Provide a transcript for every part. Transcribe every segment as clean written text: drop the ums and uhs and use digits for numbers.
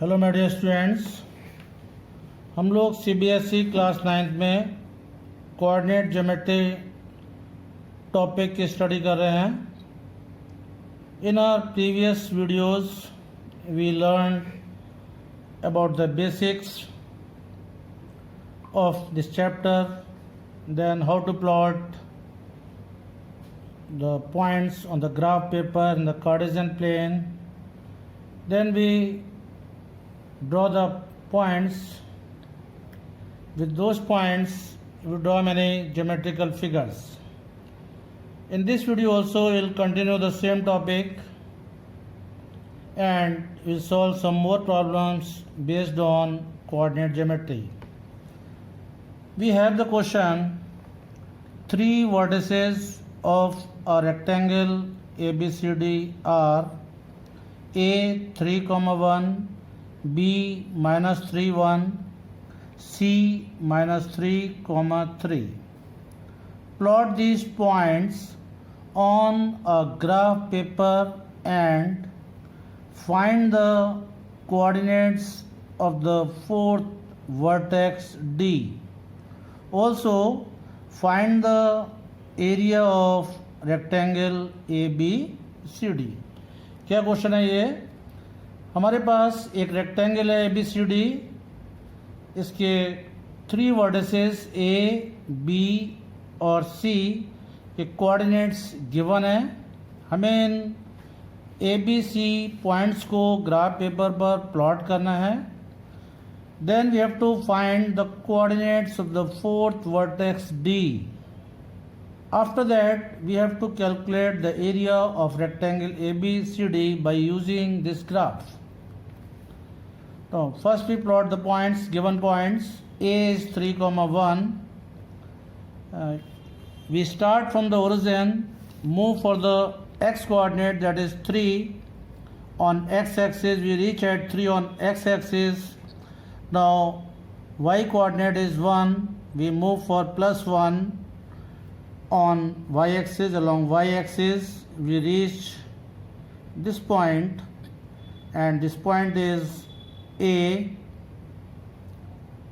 Hello my dear students, हम लोग CBSE class 9 में कोऑर्डिनेट ज्योमेट्री टॉपिक की स्टडी कर रहे हैं। In our previous videos we learn about the basics of this chapter, then how to plot the points on the graph paper in the Cartesian plane. Then we draw the points. With those points we draw many geometrical figures. In this video also we will continue the same topic and we will solve some more problems based on coordinate geometry. We have the question: three vertices of a rectangle ABCD are A 3,1, B -3, 1, C -3, 3. Plot these points on a graph paper and find the coordinates of the fourth vertex D. Also find the area of rectangle ABCD। क्या question है ये? हमारे पास एक rectangle है ABCD, इसके 3 vertices A, B और C के coordinates given है। हमें इन ABC पॉइंट्स को ग्राफ पेपर पर प्लॉट करना है। Then we have to find the coordinates of the fourth vertex D. After that, we have to calculate the area of rectangle ABCD by using this graph. So, first we plot the points, given points. A is 3,1. We start from the origin, move for the x coordinate, that is 3 on x-axis. We reach at 3 on x-axis. Now, y coordinate is 1. We move for +1. On y-axis, along y-axis we reach this point, and this point is A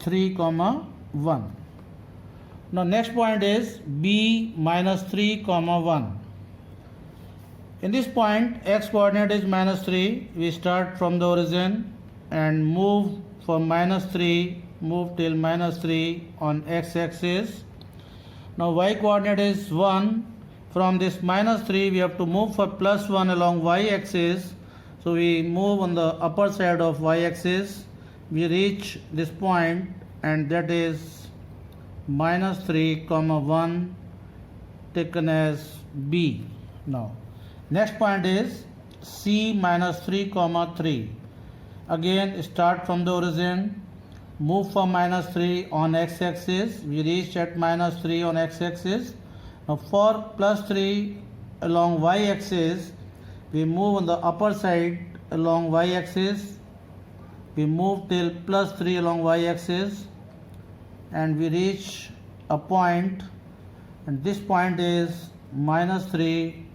3,1. Now next point is B -3, 1. In this point x coordinate is -3. We start from the origin and move from -3, move till -3 on x-axis. Now y coordinate is 1. From this -3 we have to move for +1 along y-axis. So we move on the upper side of y-axis. We reach this point, and that is -3, 1 taken as B. Now next point is C -3, 3. Again start from the origin, move from -3 on x-axis. We reach at -3 on x-axis. Now for +3 along y-axis, we move on the upper side along y-axis. We move till +3 along y-axis, and we reach a point, and this point is -3,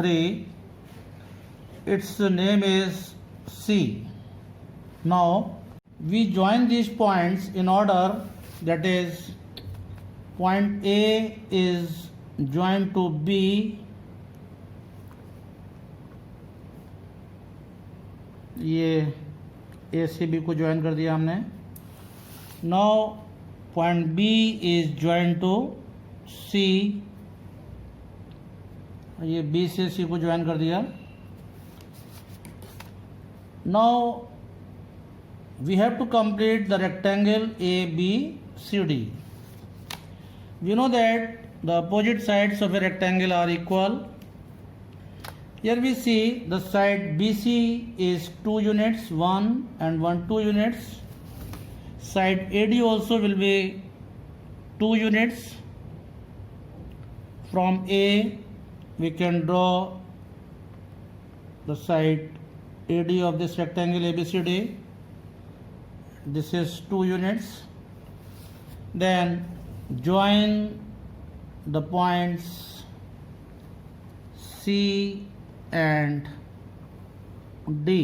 3. Its name is C. Now we join these points in order, that is point A is joined to B, ये A से B को join कर दिया हमने। Now point B is joined to C, ये B से C को join कर दिया। Now we have to complete the rectangle ABCD. We know that the opposite sides of a rectangle are equal. Here we see the side BC is 2 units, 1 and 1, 2 units. Side AD also will be 2 units. From A we can draw the side AD of this rectangle ABCD. This is 2 units. Then join the points C and D.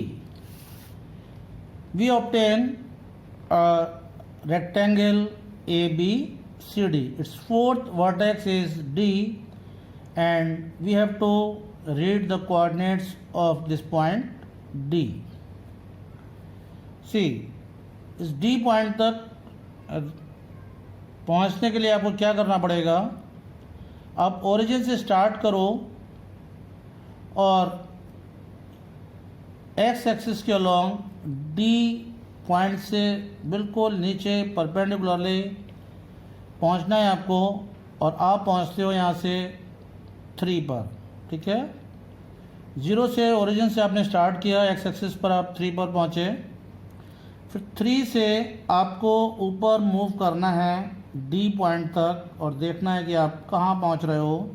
we obtain a rectangle ABCD. Its fourth vertex is D, and we have to read the coordinates of this point D. See, इस D point तक पहुंचने के लिए आपको क्या करना पड़ेगा? आप ओरिजिन से स्टार्ट करो और एक्स एक्सिस के अलॉन्ग डी पॉइंट से बिल्कुल नीचे परपेंडिकुलरली पहुंचना है आपको, और आप पहुंचते हो यहाँ से 3 पर, ठीक है। 0 से ओरिजिन से आपने स्टार्ट किया, एक्स एक्सिस पर आप 3 पर पहुँचे, फिर 3 से आपको ऊपर मूव करना है डी पॉइंट तक और देखना है कि आप कहाँ पहुँच रहे हो।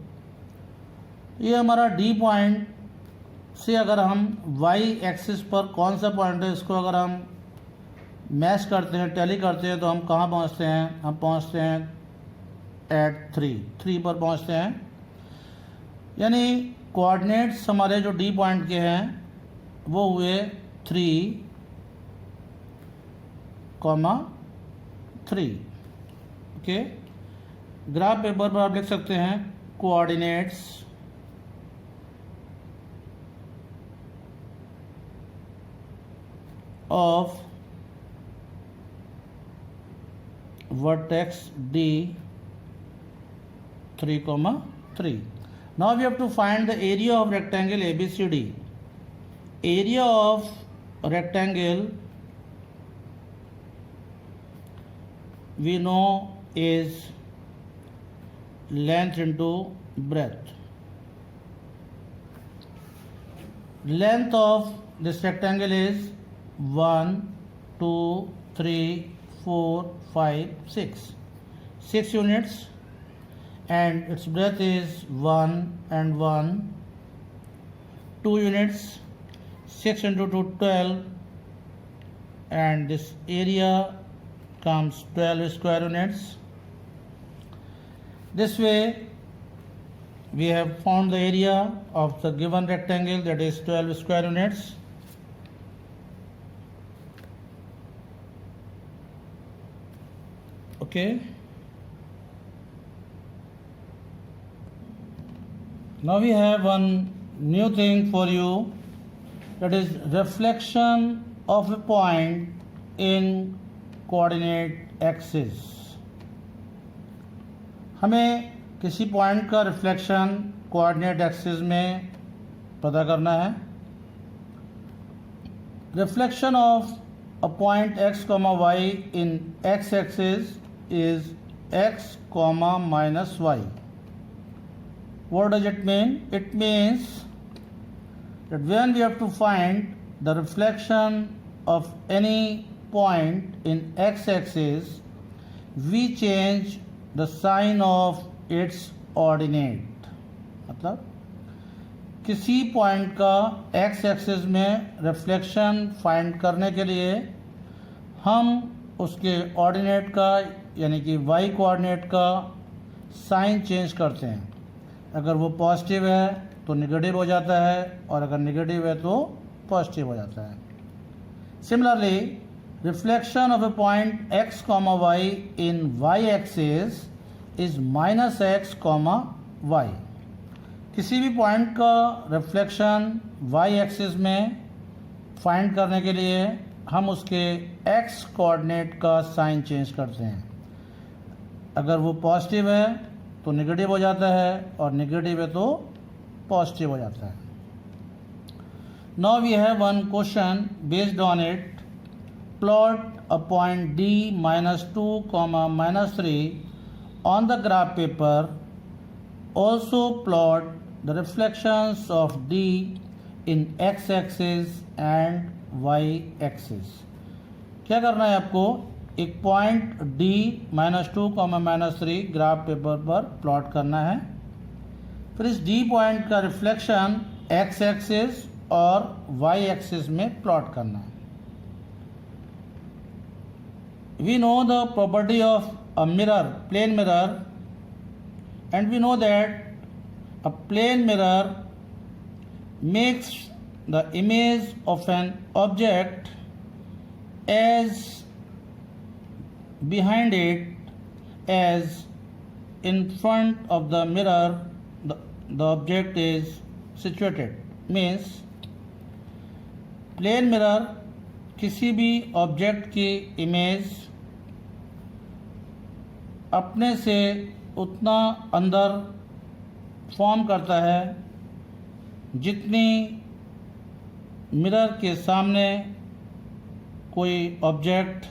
ये हमारा डी पॉइंट से अगर हम वाई एक्सिस पर कौन सा पॉइंट है, इसको अगर हम मैच करते हैं, टैली करते हैं, तो हम कहाँ पहुँचते हैं? हम पहुँचते हैं एट 3 पर पहुँचते हैं। यानी कोऑर्डिनेट्स हमारे जो डी पॉइंट के हैं वो हुए 3, 3। ओके, ग्राफ पेपर पर आप लिख सकते हैं coordinates of vertex D 3, 3. Now we have to find the area of rectangle ABCD. Area of rectangle we know is length into breadth. Length of this rectangle is 1, 2, 3, 4, 5, 6 units, and its breadth is 1 and 1, 2 units, 6 into 2, 12, and this area comes 12 square units. This way we have found the area of the given rectangle, that is 12 square units. Okay, now we have one new thing for you, that is reflection of a point in coordinate axis. हमें किसी point का reflection coordinate axis में पता करना है। Reflection of a point x comma y in x axis is x comma minus y. What does it mean? It means that when we have to find the reflection of any point in x axis, we change the sign of its ordinate. मतलब किसी point का x axis में reflection find करने के लिए हम उसके ordinate का यानी कि वाई कोऑर्डिनेट का साइन चेंज करते हैं। अगर वो पॉजिटिव है तो निगेटिव हो जाता है, और अगर निगेटिव है तो पॉजिटिव हो जाता है। Similarly reflection of a point x comma y in y axis is minus x comma y. किसी भी पॉइंट का रिफ्लेक्शन वाई एक्सिस में फाइंड करने के लिए हम उसके एक्स कोऑर्डिनेट का साइन चेंज करते हैं। अगर वो पॉजिटिव है तो नेगेटिव हो जाता है, और नेगेटिव है तो पॉजिटिव हो जाता है। Now we have one question based on it. Plot a point D -2, -3 on the graph paper. Also plot the reflections of D in x-axis and y-axis. क्या करना है आपको? एक पॉइंट D -2, -3 ग्राफ पेपर पर plot करना है। फिर इस D पॉइंट का रिफ्लेक्शन x एक्सिस और y एक्सिस में प्लॉट करना है। We know the property of a mirror, plane mirror, and we know that a plane mirror makes the image of an object as behind it as in front of the mirror the object is situated. Means plane mirror किसी भी object की image अपने से उतना अंदर form करता है जितनी मिरर के सामने कोई ऑब्जेक्ट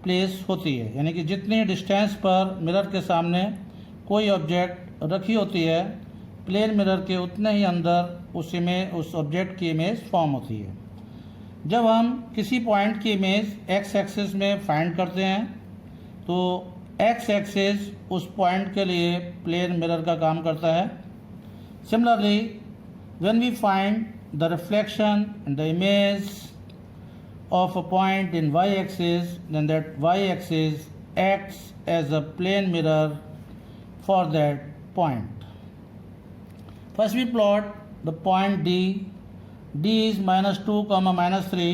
प्लेस होती है, यानी कि जितनी डिस्टेंस पर मिरर के सामने कोई ऑब्जेक्ट रखी होती है, प्लेन मिरर के उतने ही अंदर उस ऑब्जेक्ट की इमेज फॉर्म होती है। जब हम किसी पॉइंट की इमेज एक्स एक्सिस में फाइंड करते हैं तो एक्स एक्सिस उस पॉइंट के लिए प्लेन मिरर का काम करता है। Similarly when we find the reflection in the image of a point in y-axis, then that y-axis acts as a plane mirror for that point. First we plot the point D. D is -2, -3.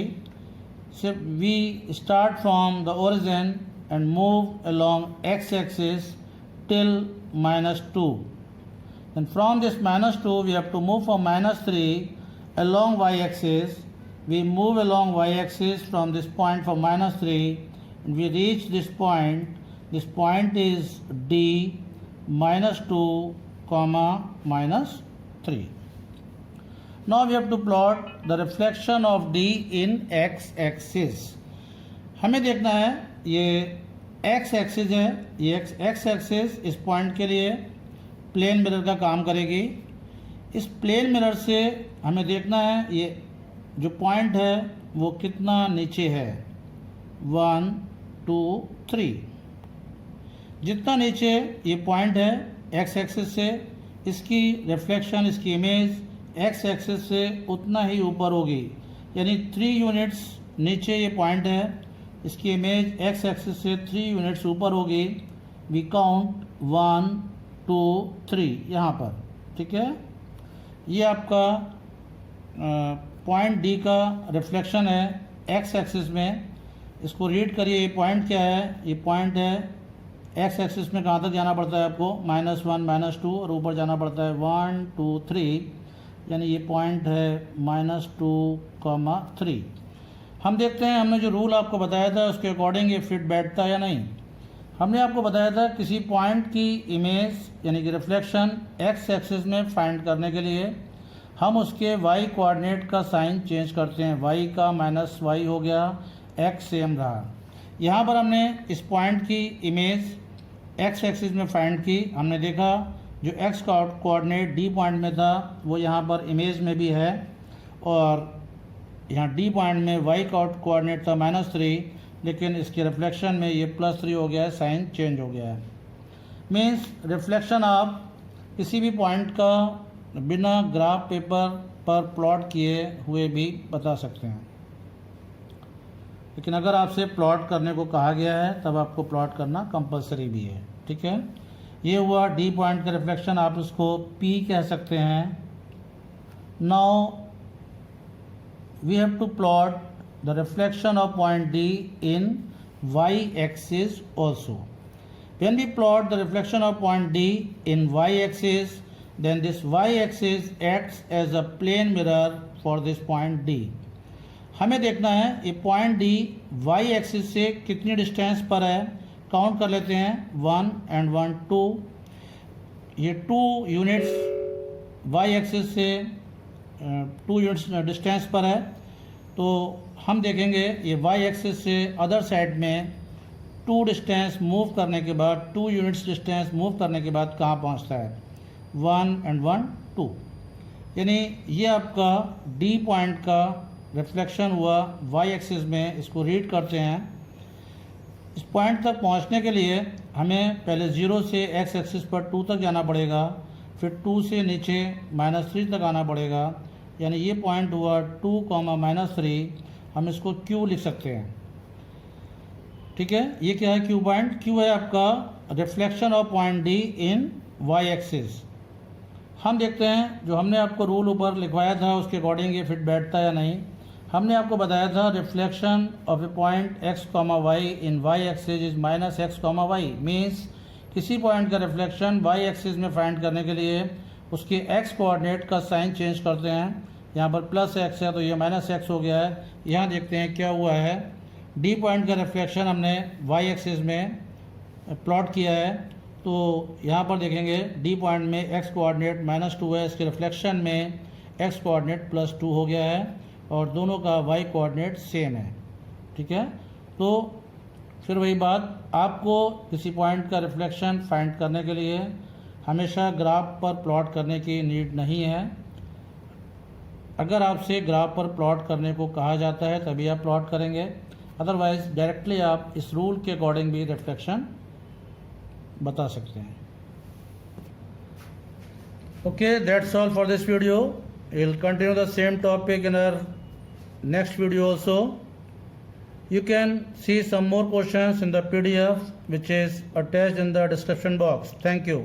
So we start from the origin and move along x-axis till -2. Then from this -2 we have to move from -3 along y-axis. We move along y-axis from this point for -3 and we reach this point. This point is D, -2, -3. Now we have to plot the reflection of D in x-axis. हमें देखना है ये x-axis है, ये x-axis इस point के लिए plane mirror का काम करेगी। इस प्लेन मिरर से हमें देखना है ये जो पॉइंट है वो कितना नीचे है, 1 2 3। जितना नीचे ये पॉइंट है एक्स एक्सिस से, इसकी रिफ्लेक्शन, इसकी इमेज एक्स एक्सिस से उतना ही ऊपर होगी, यानी 3 यूनिट्स नीचे ये पॉइंट है, इसकी इमेज एक्स एक्सिस से 3 यूनिट्स ऊपर होगी। वी काउंट 1 2 3 यहाँ पर, ठीक है। ये आपका पॉइंट डी का रिफ्लेक्शन है एक्स एक्सिस में। इसको रीड करिए, ये पॉइंट क्या है, ये पॉइंट है एक्स एक्सिस में कहाँ तक जाना पड़ता है आपको, -1 -2 और ऊपर जाना पड़ता है 1 2 3, यानी ये पॉइंट है -2, 3। हम देखते हैं हमने जो रूल आपको बताया था उसके अकॉर्डिंग ये फिट बैठता है या नहीं। हमने आपको बताया था किसी पॉइंट की इमेज यानी कि रिफ्लेक्शन एक्स एक्सिस में फाइंड करने के लिए हम उसके y कोऑर्डिनेट का साइन चेंज करते हैं। y का -y हो गया, x सेम रहा। यहाँ पर हमने इस पॉइंट की इमेज x एक्सिस में फाइंड की। हमने देखा जो x का कोऑर्डिनेट D पॉइंट में था वो यहाँ पर इमेज में भी है, और यहाँ D पॉइंट में y का कोऑर्डिनेट था -3, लेकिन इसके रिफ्लेक्शन में ये +3 हो गया है, साइन चेंज हो गया है। मीन्स रिफ्लेक्शन आप किसी भी पॉइंट का बिना ग्राफ पेपर पर प्लॉट किए हुए भी बता सकते हैं, लेकिन अगर आपसे प्लॉट करने को कहा गया है तब आपको प्लॉट करना कंपलसरी भी है, ठीक है। ये हुआ डी पॉइंट का रिफ्लेक्शन, आप उसको P कह सकते हैं। Now we have to plot the reflection of point D in y axis also. When we plot the reflection of point D in y axis, then this y-axis acts as a plane mirror for this point D. हमें देखना है ये point D y-axis से कितनी distance पर है, count कर लेते हैं 1 and 1 2। ये 2 यूनिट्स y-axis से 2 यूनिट्स डिस्टेंस पर है, तो हम देखेंगे ये y-axis से अदर साइड में 2 डिस्टेंस मूव करने के बाद, 2 यूनिट्स डिस्टेंस मूव करने के बाद कहाँ पहुँचता है, 1 and 1 2। यानी ये आपका D पॉइंट का रिफ्लेक्शन हुआ y एक्सिस में। इसको रीड करते हैं। इस पॉइंट तक पहुंचने के लिए हमें पहले 0 से x एक्सिस पर 2 तक जाना पड़ेगा, फिर 2 से नीचे -3 तक आना पड़ेगा, यानी ये पॉइंट हुआ 2, -3। हम इसको Q लिख सकते हैं, ठीक है। ये क्या है, Q पॉइंट। Q है आपका reflection of point D in y axis. हम देखते हैं जो हमने आपको रूल ऊपर लिखवाया था उसके अकॉर्डिंग ये फिट बैठता है या नहीं। हमने आपको बताया था reflection of a point x, y in y axis is minus x, y means किसी पॉइंट का रिफ्लेक्शन y एक्सिस में फाइंड करने के लिए उसके x कोऑर्डिनेट का साइन चेंज करते हैं। यहाँ पर प्लस x है तो ये माइनस x हो गया है। यहाँ देखते हैं क्या हुआ है। D पॉइंट का रिफ्लेक्शन हमने y एक्सिस में प्लॉट किया है, तो यहाँ पर देखेंगे D पॉइंट में x कोऑर्डिनेट -2 है, इसके रिफ्लेक्शन में x कोऑर्डिनेट +2 हो गया है और दोनों का y कोऑर्डिनेट सेम है। ठीक है, तो फिर वही बात, आपको किसी पॉइंट का रिफ्लेक्शन फाइंड करने के लिए हमेशा ग्राफ पर प्लॉट करने की नीड नहीं है। अगर आपसे ग्राफ पर प्लॉट करने को कहा जाता है तभी आप प्लॉट करेंगे, अदरवाइज डायरेक्टली आप इस रूल के अकॉर्डिंग भी रिफ्लेक्शन बता सकते हैं। Okay, that's all for this video. Will continue the same topic in our next video also. You can see some more questions in the PDF which is attached in the description box. Thank you.